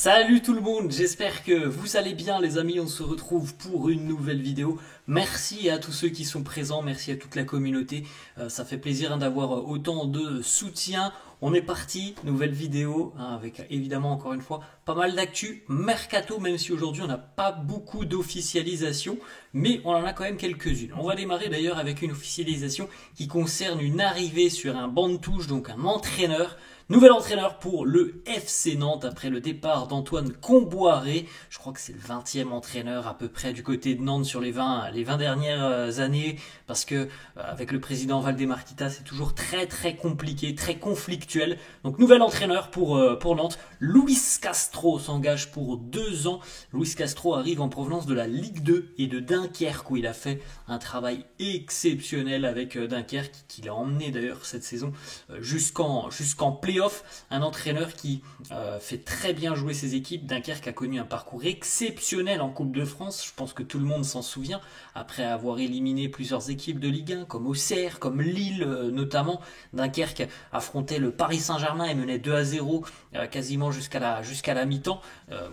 Salut tout le monde, j'espère que vous allez bien les amis, on se retrouve pour une nouvelle vidéo. Merci à tous ceux qui sont présents, merci à toute la communauté, ça fait plaisir d'avoir autant de soutien. On est parti, nouvelle vidéo, avec évidemment encore une fois pas mal d'actu, mercato, même si aujourd'hui on n'a pas beaucoup d'officialisation, mais on en a quand même quelques-unes. On va démarrer d'ailleurs avec une officialisation qui concerne une arrivée sur un banc de touche, donc un entraîneur. Nouvel entraîneur pour le FC Nantes après le départ d'Antoine Comboiré. Je crois que c'est le 20e entraîneur à peu près du côté de Nantes sur les 20 dernières années. Parce que avec le président Valdemar Kita, c'est toujours très compliqué, très conflictuel. Donc nouvel entraîneur pour Nantes. Luis Castro s'engage pour 2 ans. Luis Castro arrive en provenance de la Ligue 2 et de Dunkerque où il a fait un travail exceptionnel avec Dunkerque, qu'il a emmené d'ailleurs cette saison jusqu'en play-off. Un entraîneur qui fait très bien jouer ses équipes. Dunkerque a connu un parcours exceptionnel en Coupe de France. Je pense que tout le monde s'en souvient. Après avoir éliminé plusieurs équipes de Ligue 1, comme Auxerre, comme Lille notamment. Dunkerque affrontait le Paris Saint-Germain et menait 2-0 quasiment jusqu'à la mi-temps.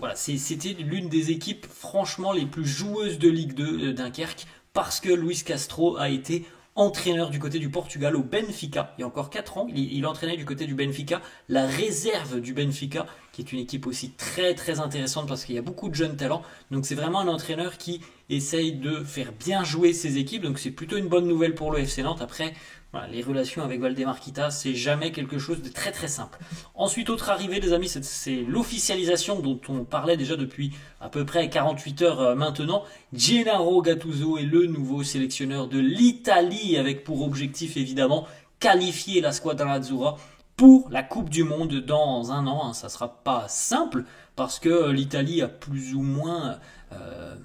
Voilà, c'était l'une des équipes franchement les plus joueuses de Ligue 2 Dunkerque, parce que Luis Castro a été entraîneur du côté du Portugal au Benfica. Il y a encore 4 ans, il entraînait du côté du Benfica, la réserve du Benfica, qui est une équipe aussi très intéressante parce qu'il y a beaucoup de jeunes talents. Donc c'est vraiment un entraîneur qui essaye de faire bien jouer ses équipes. Donc c'est plutôt une bonne nouvelle pour le FC Nantes. Après, voilà, les relations avec Valdemar Kita, c'est jamais quelque chose de très simple. Ensuite, autre arrivée, les amis, c'est l'officialisation dont on parlait déjà depuis à peu près 48 heures maintenant. Gennaro Gattuso est le nouveau sélectionneur de l'Italie, avec pour objectif évidemment qualifier la Squadra Azzurra pour la Coupe du Monde dans un an. Ça sera pas simple parce que l'Italie a plus ou moins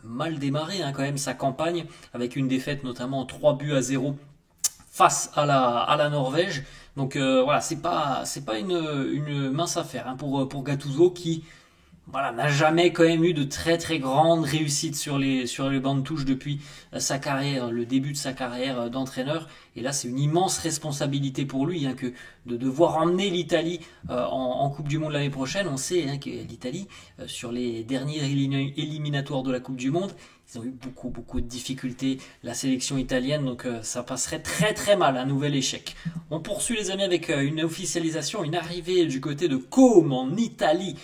mal démarré quand même sa campagne, avec une défaite notamment 3-0 face à la Norvège. Donc voilà, c'est pas une mince affaire pour Gattuso, qui voilà, n'a jamais quand même eu de très grandes réussites sur les bancs de touche depuis sa carrière, le début de sa carrière d'entraîneur. Et là, c'est une immense responsabilité pour lui que de devoir emmener l'Italie en Coupe du Monde l'année prochaine. On sait que l'Italie, sur les derniers éliminatoires de la Coupe du Monde, ils ont eu beaucoup de difficultés, la sélection italienne, donc ça passerait très mal, un nouvel échec. On poursuit les amis avec une officialisation, une arrivée du côté de Côme en Italie.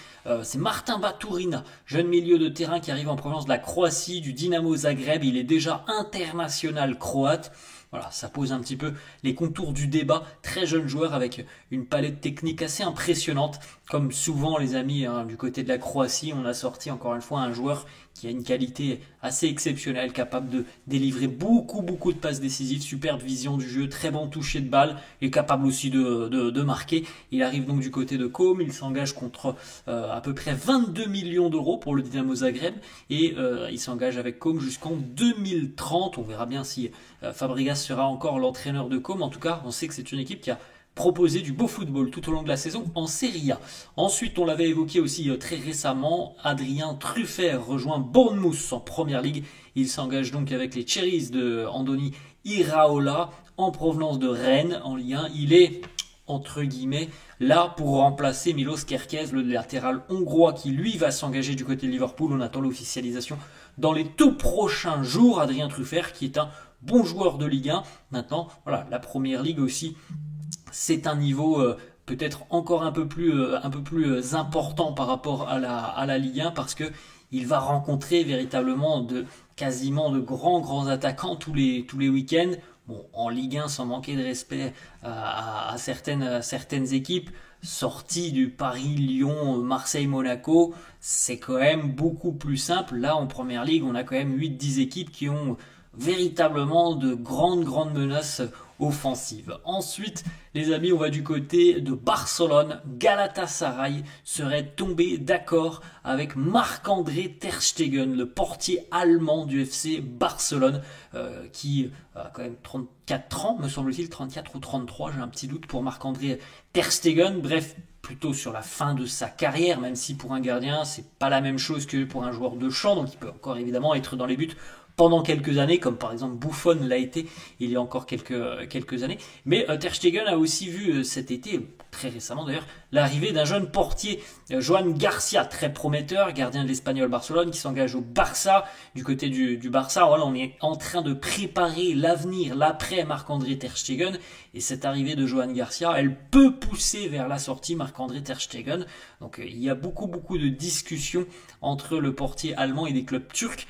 C'est Martin Baturina, jeune milieu de terrain qui arrive en provenance de la Croatie, du Dinamo Zagreb. Il est déjà international croate. Voilà, ça pose un petit peu les contours du débat. Très jeune joueur avec une palette technique assez impressionnante. Comme souvent les amis du côté de la Croatie, on a sorti encore une fois un joueur qui a une qualité assez exceptionnelle, capable de délivrer beaucoup de passes décisives, superbe vision du jeu, très bon toucher de balle, et capable aussi de marquer. Il arrive donc du côté de Côme, il s'engage contre à peu près 22 millions d'euros pour le Dinamo Zagreb, et il s'engage avec Côme jusqu'en 2030. On verra bien si Fabregas sera encore l'entraîneur de Côme. En tout cas, on sait que c'est une équipe qui a proposé du beau football tout au long de la saison en Serie A. Ensuite, on l'avait évoqué aussi très récemment, Adrien Truffert rejoint Bournemouth en Première Ligue. Il s'engage donc avec les Cherries de Andoni Iraola en provenance de Rennes en Ligue 1. Il est entre guillemets là pour remplacer Milos Kerkez, le latéral hongrois, qui lui va s'engager du côté de Liverpool. On attend l'officialisation dans les tout prochains jours. Adrien Truffert, qui est un bon joueur de Ligue 1. Maintenant, voilà, la Première Ligue aussi, c'est un niveau peut-être encore un peu plus important par rapport à la Ligue 1, parce que il va rencontrer véritablement quasiment de grands attaquants tous les week-ends. Bon, en Ligue 1, sans manquer de respect à certaines équipes sorties du Paris, Lyon, Marseille, Monaco, c'est quand même beaucoup plus simple. Là, en Première Ligue, on a quand même 8-10 équipes qui ont véritablement de grandes menaces offensives. Ensuite, les amis, on va du côté de Barcelone. Galatasaray serait tombé d'accord avec Marc-André Ter Stegen, le portier allemand du FC Barcelone, qui a quand même 34 ans, me semble-t-il, 34 ou 33, j'ai un petit doute pour Marc-André Ter Stegen. Bref, plutôt sur la fin de sa carrière, même si pour un gardien, c'est pas la même chose que pour un joueur de champ, donc il peut encore évidemment être dans les buts pendant quelques années, comme par exemple Buffon l'a été il y a encore quelques années. Mais Ter Stegen a aussi vu cet été, très récemment d'ailleurs, l'arrivée d'un jeune portier, Joan Garcia, très prometteur, gardien de l'Espagnol Barcelone, qui s'engage au Barça. Du côté du Barça, voilà, on est en train de préparer l'avenir, l'après Marc-André Ter Stegen, et cette arrivée de Joan Garcia, elle peut pousser vers la sortie Marc-André Ter Stegen. Donc il y a beaucoup de discussions entre le portier allemand et des clubs turcs.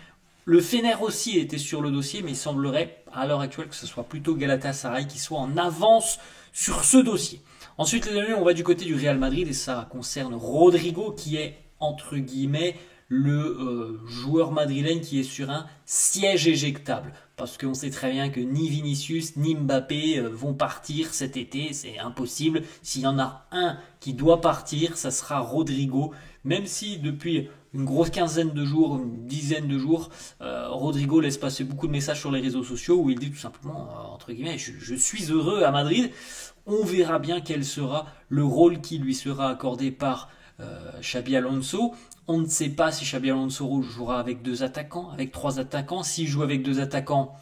Le Fener aussi était sur le dossier, mais il semblerait à l'heure actuelle que ce soit plutôt Galatasaray qui soit en avance sur ce dossier. Ensuite, les amis, on va du côté du Real Madrid et ça concerne Rodrigo qui est, entre guillemets, le joueur madrilène qui est sur un siège éjectable. Parce qu'on sait très bien que ni Vinicius ni Mbappé vont partir cet été, c'est impossible. S'il y en a un qui doit partir, ça sera Rodrigo. Même si depuis une grosse quinzaine de jours, une dizaine de jours, Rodrigo laisse passer beaucoup de messages sur les réseaux sociaux où il dit tout simplement, entre guillemets, je suis heureux à Madrid. On verra bien quel sera le rôle qui lui sera accordé par Xabi Alonso. On ne sait pas si Xabi Alonso jouera avec 2 attaquants, avec 3 attaquants. S'il joue avec 2 attaquants,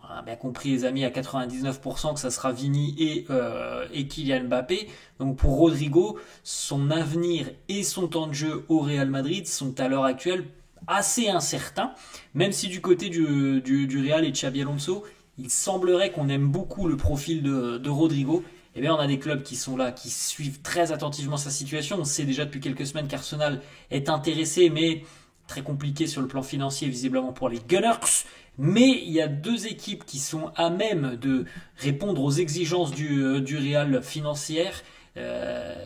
on a bien compris les amis à 99% que ça sera Vini et Kylian Mbappé. Donc pour Rodrigo, son avenir et son temps de jeu au Real Madrid sont à l'heure actuelle assez incertains. Même si du côté du Real et de Xabi Alonso, il semblerait qu'on aime beaucoup le profil de Rodrigo. Eh bien, on a des clubs qui sont là, qui suivent très attentivement sa situation. On sait déjà depuis quelques semaines qu'Arsenal est intéressé, mais très compliqué sur le plan financier, visiblement pour les Gunners. Mais il y a 2 équipes qui sont à même de répondre aux exigences du Real financières.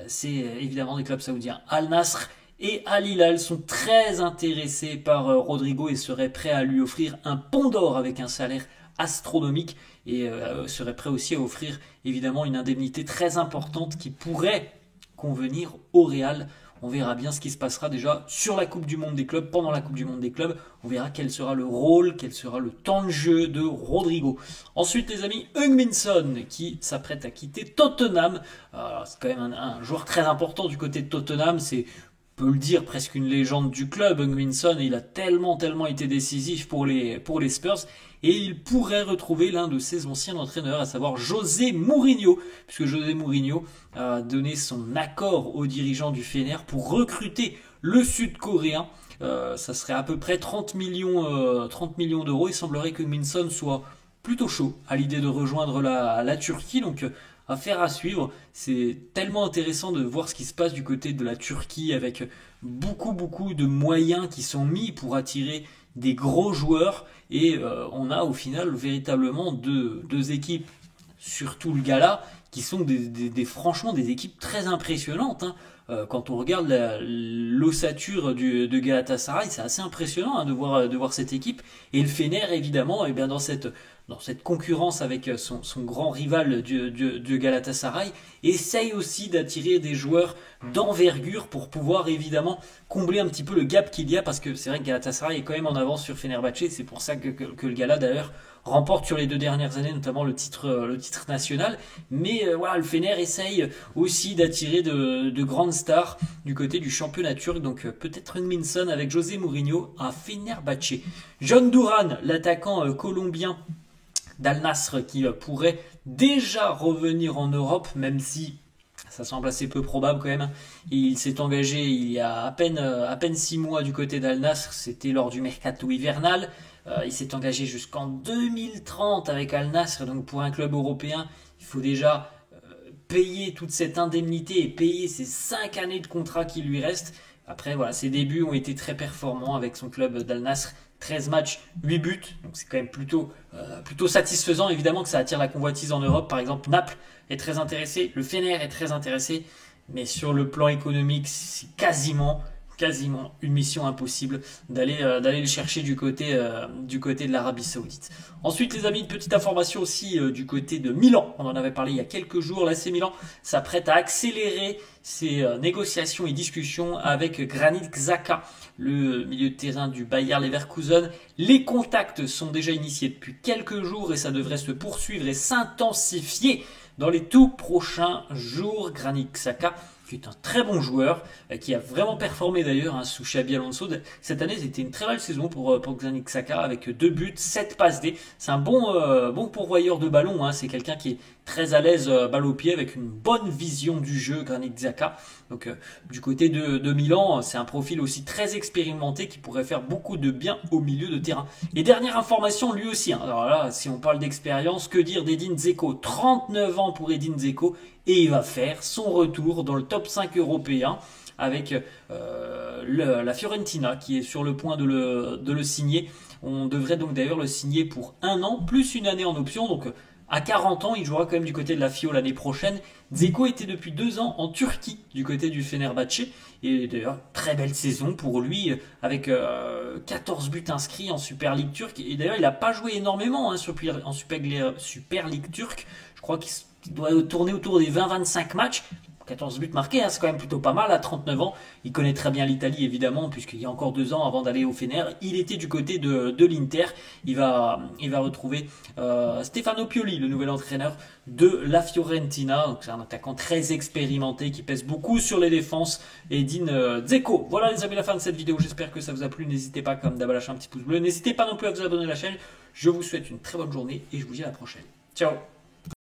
C'est évidemment des clubs saoudiens. Al Nassr et Al Hilal sont très intéressés par Rodrigo et seraient prêts à lui offrir un pont d'or avec un salaire astronomique et serait prêt aussi à offrir évidemment une indemnité très importante qui pourrait convenir au Real. On verra bien ce qui se passera déjà sur la Coupe du Monde des clubs, pendant la Coupe du Monde des clubs. On verra quel sera le rôle, quel sera le temps de jeu de Rodrigo. Ensuite les amis, Heung-min Son qui s'apprête à quitter Tottenham. C'est quand même un joueur très important du côté de Tottenham, c'est peut le dire, presque une légende du club. Heung-min Son, il a tellement été décisif pour les Spurs et il pourrait retrouver l'un de ses anciens entraîneurs, à savoir José Mourinho, puisque José Mourinho a donné son accord aux dirigeants du Fener pour recruter le Sud-Coréen. Ça serait à peu près 30 millions d'euros. Il semblerait que Heung-min Son soit plutôt chaud à l'idée de rejoindre la Turquie, donc affaire à suivre. C'est tellement intéressant de voir ce qui se passe du côté de la Turquie avec beaucoup de moyens qui sont mis pour attirer des gros joueurs et on a au final véritablement deux équipes, surtout le Gala, qui sont franchement des équipes très impressionnantes. Quand on regarde l'ossature de Galatasaray, c'est assez impressionnant de voir cette équipe. Et le Fener, évidemment, et bien dans cette concurrence avec son grand rival de Galatasaray, essaye aussi d'attirer des joueurs d'envergure pour pouvoir évidemment combler un petit peu le gap qu'il y a, parce que c'est vrai que Galatasaray est quand même en avance sur Fenerbahçe. C'est pour ça que le Gala d'ailleurs remporte sur les 2 dernières années notamment le titre national. Mais voilà, le Fener essaye aussi d'attirer de grandes stars du côté du championnat turc. Donc peut-être Heung-min Son avec José Mourinho à Fenerbahçe. John Duran, l'attaquant colombien d'Al Nassr, qui pourrait déjà revenir en Europe, même si ça semble assez peu probable quand même. Il s'est engagé il y a à peine 6 mois du côté d'Al Nassr, c'était lors du mercato hivernal. Il s'est engagé jusqu'en 2030 avec Al Nassr, donc pour un club européen, il faut déjà payer toute cette indemnité et payer ces 5 années de contrat qui lui restent. Après, voilà, ses débuts ont été très performants avec son club d'Al Nassr. 13 matchs, 8 buts, donc c'est quand même plutôt satisfaisant. Évidemment que ça attire la convoitise en Europe. Par exemple, Naples est très intéressé, le Fener est très intéressé, mais sur le plan économique, c'est quasiment une mission impossible d'aller le chercher du côté de l'Arabie Saoudite. Ensuite, les amis, une petite information aussi du côté de Milan. On en avait parlé il y a quelques jours. L'AC Milan s'apprête à accélérer ses négociations et discussions avec Granit Xhaka, le milieu de terrain du Bayer Leverkusen. Les contacts sont déjà initiés depuis quelques jours et ça devrait se poursuivre et s'intensifier dans les tout prochains jours. Granit Xhaka qui est un très bon joueur, qui a vraiment performé d'ailleurs hein, sous Xabi Alonso. Cette année, c'était une très belle saison pour Granit Xhaka avec 2 buts, 7 passes D. C'est un bon pourvoyeur de ballon, hein. C'est quelqu'un qui est très à l'aise balle au pied avec une bonne vision du jeu, Granit Xhaka. Donc du côté de Milan, c'est un profil aussi très expérimenté qui pourrait faire beaucoup de bien au milieu de terrain. Et dernière information, lui aussi, hein. Alors là, si on parle d'expérience, que dire d'Edin Dzeko? 39 ans pour Edin Dzeko et il va faire son retour dans le top 5 européen avec la Fiorentina qui est sur le point de le signer. On devrait donc d'ailleurs le signer pour 1 an plus une année en option. Donc à 40 ans, il jouera quand même du côté de la Fio l'année prochaine. Dzeko était depuis 2 ans en Turquie, du côté du Fenerbahçe. Et d'ailleurs, très belle saison pour lui, avec 14 buts inscrits en Super League turque. Et d'ailleurs, il n'a pas joué énormément hein, en Super League turque. Je crois qu'il doit tourner autour des 20-25 matchs. 14 buts marqués, hein, c'est quand même plutôt pas mal à 39 ans. Il connaît très bien l'Italie évidemment, puisqu'il y a encore 2 ans avant d'aller au Fener, il était du côté de l'Inter. Il va retrouver Stefano Pioli, le nouvel entraîneur de la Fiorentina. Donc c'est un attaquant très expérimenté qui pèse beaucoup sur les défenses. Edin Dzeko. Voilà les amis, la fin de cette vidéo. J'espère que ça vous a plu. N'hésitez pas comme d'hab à lâcher un petit pouce bleu. N'hésitez pas non plus à vous abonner à la chaîne. Je vous souhaite une très bonne journée et je vous dis à la prochaine. Ciao.